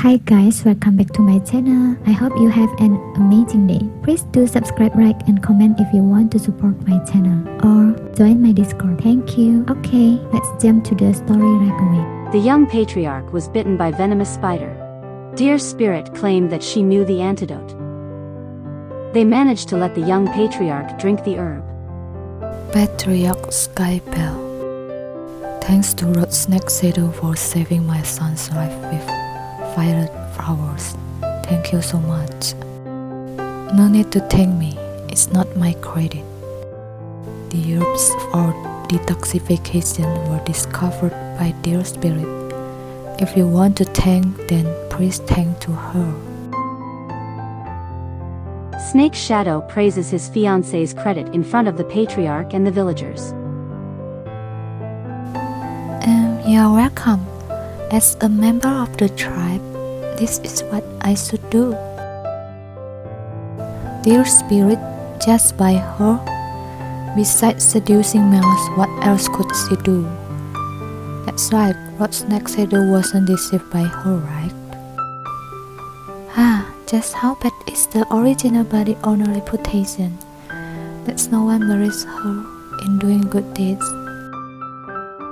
Hi guys, welcome back to my channel. I hope you have an amazing day. Please do subscribe, like and comment if you want to support my channel or join my Discord. Thank you. Okay, let's jump to the story right away. The young patriarch was bitten by venomous spider. Dear Spirit claimed that she knew the antidote. They managed to let the young patriarch drink the herb. Patriarch Skybell. Thanks to Rod Snake Shadow for saving my son's life with violet flowers. Thank you so much. No need to thank me, it's not my credit. The herbs for detoxification were discovered by Dear Spirit. If you want to thank, then please thank to her. Snake Shadow praises his fiancée's credit in front of the patriarch and the villagers. You're welcome. As a member of the tribe, this is what I should do. Dear Spirit, just by her, besides seducing males, what else could she do? That's right, Rod Snake Shadow wasn't deceived by her, right? Just how bad is the original body owner reputation that no one marries her in doing good deeds?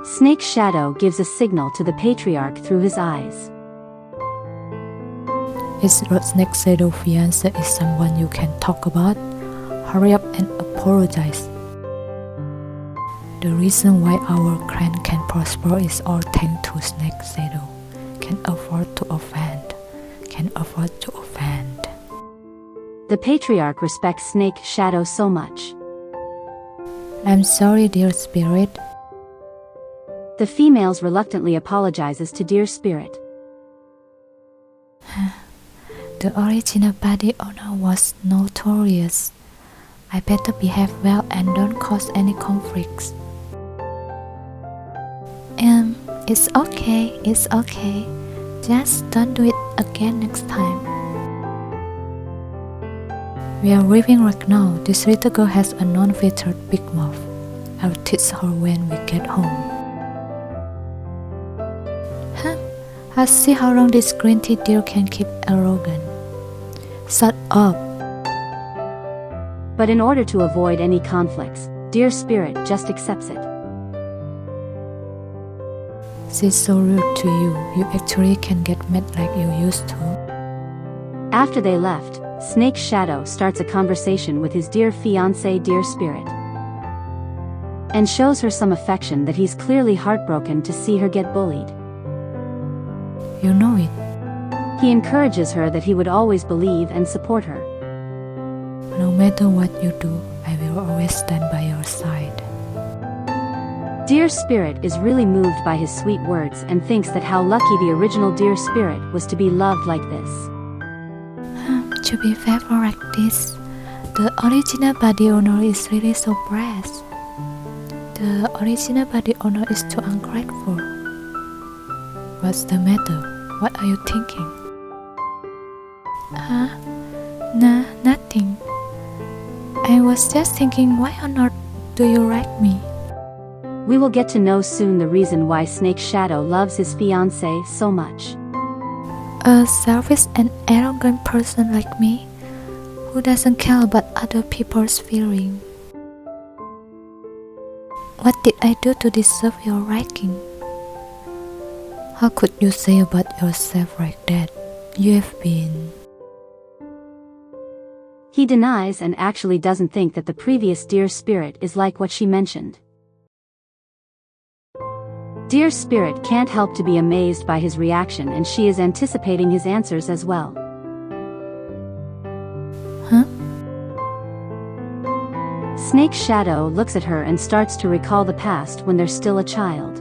Snake Shadow gives a signal to the patriarch through his eyes. Is Rod Snake Shadow fiancé is someone you can talk about? Hurry up and apologize. The reason why our clan can prosper is all thanks to Snake Shadow. Can afford to offend. The patriarch respects Snake Shadow so much. I'm sorry, Dear Spirit. The females reluctantly apologizes to Dear Spirit. The original body owner was notorious. I better behave well and don't cause any conflicts. It's okay. Just don't do it again next time. We are leaving right now. This little girl has a non-featured big mouth. I'll teach her when we get home. Let's see how long this green tea deer can keep arrogant. Shut up. But in order to avoid any conflicts, Dear Spirit just accepts it. She's so rude to you. You actually can get mad like you used to. After they left, Snake Shadow starts a conversation with his dear fiancée Dear Spirit and shows her some affection that he's clearly heartbroken to see her get bullied. You know it. He encourages her that he would always believe and support her. No matter what you do, I will always stand by your side. Dear Spirit is really moved by his sweet words and thinks that how lucky the original Dear Spirit was to be loved like this. To be fair like this, the original body owner is really so blessed. The original body owner is too ungrateful. What's the matter? What are you thinking? Nah, nothing. I was just thinking, why on earth do you like me? We will get to know soon the reason why Snake Shadow loves his fiancée so much. A selfish and arrogant person like me, who doesn't care about other people's feelings. What did I do to deserve your liking? How could you say about yourself like that? You have been... He denies and actually doesn't think that the previous Dear Spirit is like what she mentioned. Dear Spirit can't help to be amazed by his reaction, and she is anticipating his answers as well. Snake Shadow looks at her and starts to recall the past when they're still a child.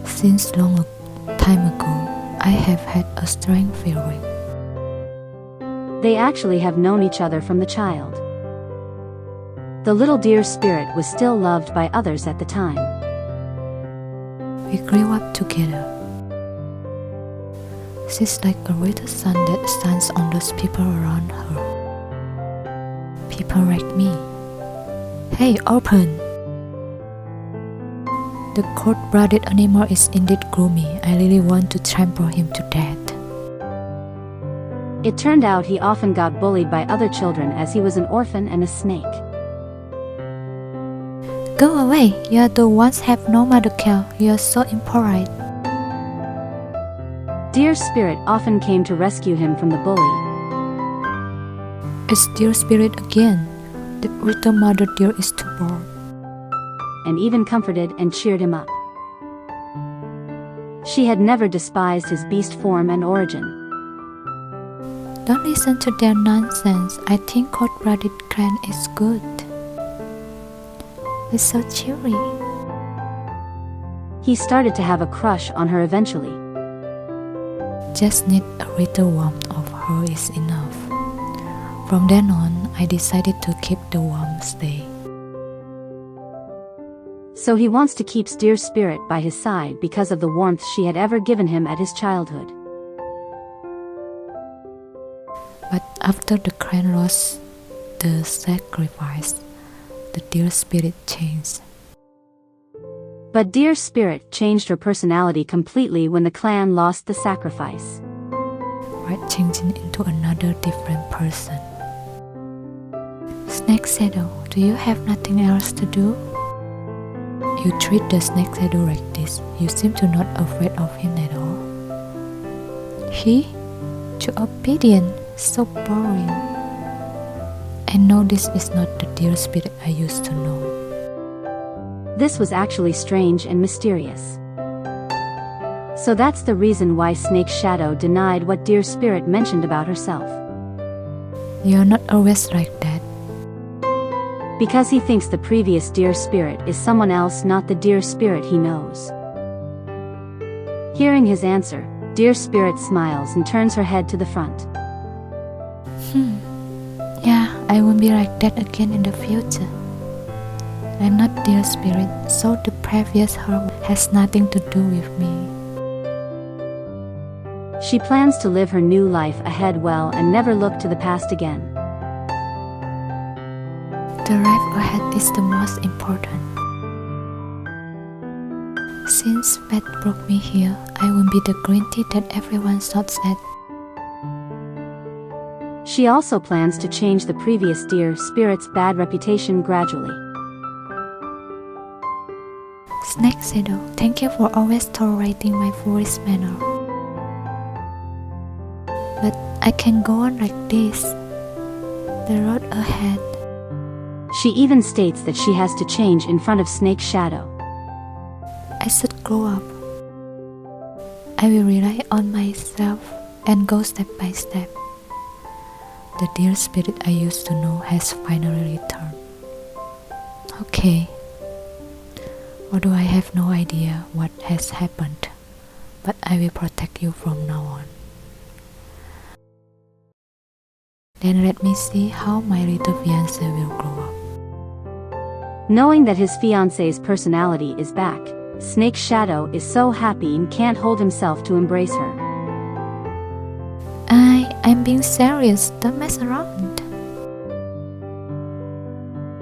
Since long time ago, I have had a strange feeling. They actually have known each other from the child. The little Dear Spirit was still loved by others at the time. We grew up together. She's like a little sun that shines on those people around her. People like me. Hey, open! The cold-blooded animal is indeed gloomy. I really want to trample him to death. It turned out he often got bullied by other children as he was an orphan and a snake. Go away, you are the ones have no mother care. You are so impolite. Dear Spirit often came to rescue him from the bully. It's Dear Spirit again. That little mother dear is too bored. And even comforted and cheered him up. She had never despised his beast form and origin. Don't listen to their nonsense. I think cold-blooded clan is good. It's so cheery. He started to have a crush on her eventually. Just need a little warmth of her is enough. From then on, I decided to keep the warm stay. So he wants to keep Dear Spirit by his side because of the warmth she had ever given him at his childhood. But after the clan lost the sacrifice, the Dear Spirit changed. But Dear Spirit changed her personality completely when the clan lost the sacrifice. Right, changing into another different person. Snake Shadow, do you have nothing else to do? You treat the Snake Shadow like this. You seem to not afraid of him at all. He? Too obedient, so boring. I know this is not the Dear Spirit I used to know. This was actually strange and mysterious. So that's the reason why Snake Shadow denied what Dear Spirit mentioned about herself. You're not always like that. Because he thinks the previous Dear Spirit is someone else, not the Dear Spirit he knows. Hearing his answer, Dear Spirit smiles and turns her head to the front. Yeah, I won't be like that again in the future. I'm not Dear Spirit, so the previous her has nothing to do with me. She plans to live her new life ahead well and never look to the past again. The life ahead is the most important. Since fate brought me here, I won't be the green tea that everyone shouts at. She also plans to change the previous Dear Spirit's bad reputation gradually. Snake Shadow, thank you for always tolerating my foolish manner. But I can go on like this. The road ahead. She even states that she has to change in front of Snake Shadow. I should grow up. I will rely on myself and go step by step. The Dear Spirit I used to know has finally returned. Okay. Although I have no idea what has happened, but I will protect you from now on. Then let me see how my little fiancé will grow up. Knowing that his fiancé's personality is back, Snake Shadow is so happy and can't hold himself to embrace her. I'm being serious, don't mess around.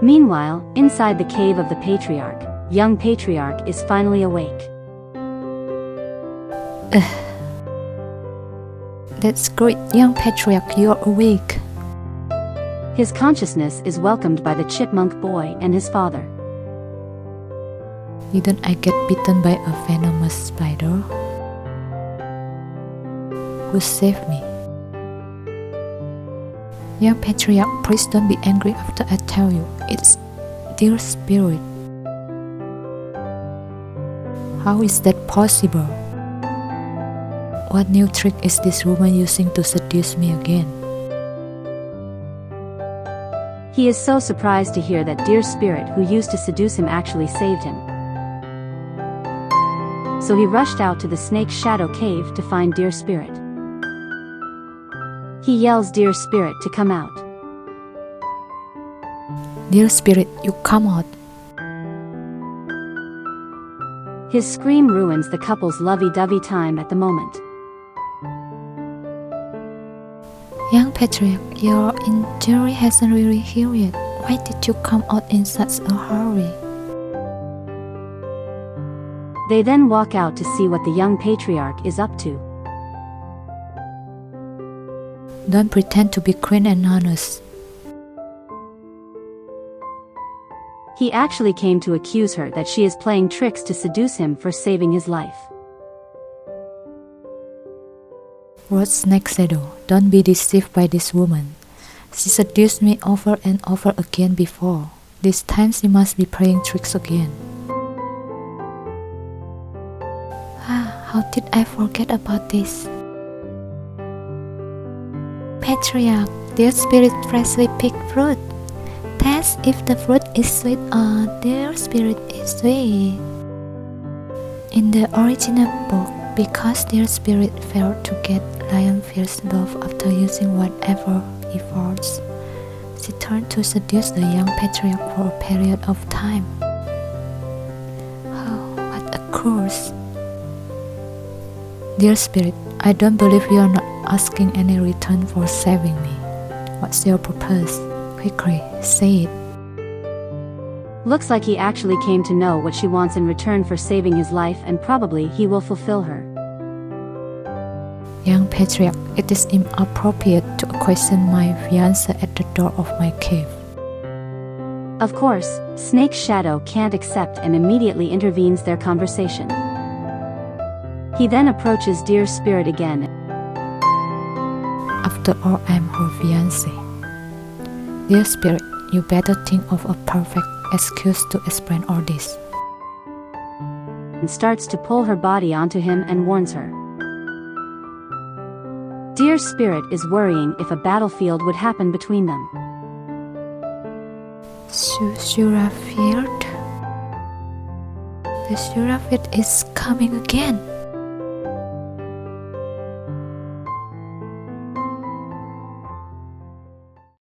Meanwhile, inside the cave of the Patriarch, young Patriarch is finally awake. That's great, young Patriarch, you're awake. His consciousness is welcomed by the chipmunk boy and his father. Didn't I get bitten by a venomous spider? Who saved me? Young Patriarch, please don't be angry after I tell you. It's Dear Spirit. How is that possible? What new trick is this woman using to seduce me again? He is so surprised to hear that Dear Spirit who used to seduce him actually saved him. So he rushed out to the Snake Shadow cave to find Dear Spirit. He yells Dear Spirit to come out. Dear Spirit, you come out. His scream ruins the couple's lovey-dovey time at the moment. Young Patriarch, your injury hasn't really healed yet. Why did you come out in such a hurry? They then walk out to see what the young patriarch is up to. Don't pretend to be clean and honest. He actually came to accuse her that she is playing tricks to seduce him for saving his life. Wrote Snake Shadow, don't be deceived by this woman. She seduced me over and over again before. This time she must be playing tricks again. How did I forget about this? Patriarch, their spirit freshly picked fruit. Test if the fruit is sweet or their spirit is sweet. In the original book, because their spirit failed to get Lionfield's love after using whatever efforts, she turned to seduce the young patriarch for a period of time. Oh, what a curse! Dear Spirit, I don't believe you are not asking any return for saving me. What's your purpose? Quickly, say it. Looks like he actually came to know what she wants in return for saving his life, and probably he will fulfill her. Young patriarch, it is inappropriate to question my fiancé at the door of my cave. Of course, Snake's shadow can't accept and immediately intervenes their conversation. He then approaches Dear Spirit again. After all, I'm her fiancé. Dear Spirit, you better think of a perfect excuse to explain all this. And starts to pull her body onto him and warns her. Dear Spirit is worrying if a battlefield would happen between them. Shurafield? The Shurafield is coming again.